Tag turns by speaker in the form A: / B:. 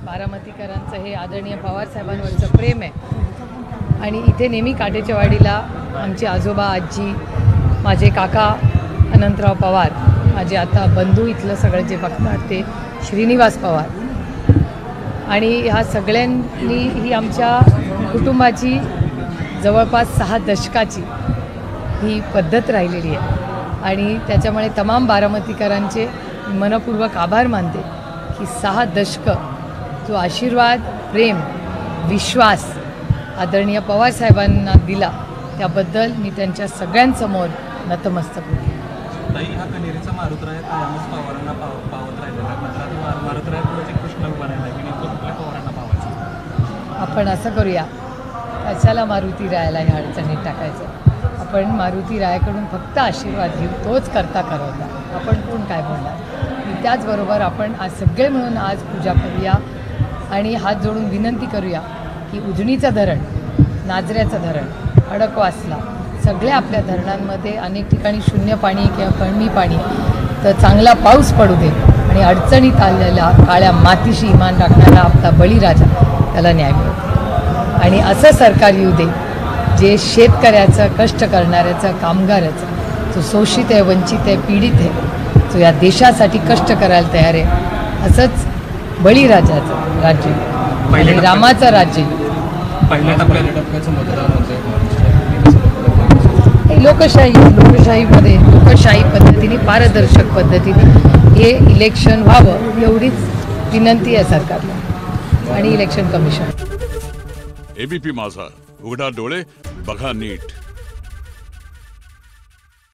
A: बारामतीकरांचं हे आदरणीय पवार साहेबांवरचं प्रेम आहे आणि इथे नेहमी काटेच्या वाडीला आमचे आजोबा आजी माझे काका अनंतराव पवार माझे आता बंधू इथलं सगळं जे बघतात ते श्रीनिवास पवार आणि ह्या सगळ्यांनी ही आमच्या कुटुंबाची जवळपास 6 दशकाची ही पद्धत राहिलेली आहे आणि त्याच्यामुळे तमाम बारामतीकरांचे मनपूर्वक आभार मानते की 6 दशकं जो आशीर्वाद प्रेम विश्वास आदरणीय पवार साहेबांना दिला त्याबद्दल मी त्यांच्या सगळ्यांसमोर नतमस्तक होते.
B: ताई हा कनेरीचा मारुतराय कायमच पवारांना पावत राहिलेला आहे. मात्र आता मारुतरायापुढे कृष्ण उभा राहिला की नेमकं कुठल्या पवारांना पावायचं?
A: आपण असं करूया, कशाला मारुती रायाला ह्या अडचणीत टाकायचं. आपण मारुती रायाकडून फक्त आशीर्वाद घेऊ, तोच करता करवता. आपण कोण काय बोलणार. आणि त्याचबरोबर आपण आज सगळे मिळून आज पूजा करूया आणि हात जोडून विनंती करूया की उजनीचं धरण, नाझऱ्याचं धरण, खडकवासला सगळ्या आपल्या धरणांमध्ये अनेक ठिकाणी शून्य पाणी किंवा कमी पाणी तर चांगला पाऊस पडू दे आणि अडचणीत आलेल्या काळ्या मातीशी इमान राखणारा आपला बळीराजा त्याला न्याय मिळतो आणि असं सरकार येऊ दे जे शेतकऱ्याचं, कष्ट करणाऱ्याचं, कामगाराचं, जो शोषित आहे, वंचित आहे, पीडित आहे, जो या देशासाठी कष्ट करायला तयार आहे, असंच बळीराजाचं राज्य आणि रामाचं राज्य.
B: पहिल्या टप्प्याचं मतदान होतं
A: लोकशाही पद्धतीने पारदर्शक पद्धतीने हे इलेक्शन व्हावं एवढीच विनंती आहे सरकारला आणि इलेक्शन कमिशन.
C: एबीपी माझा, उघडा डोळे बघा नीट.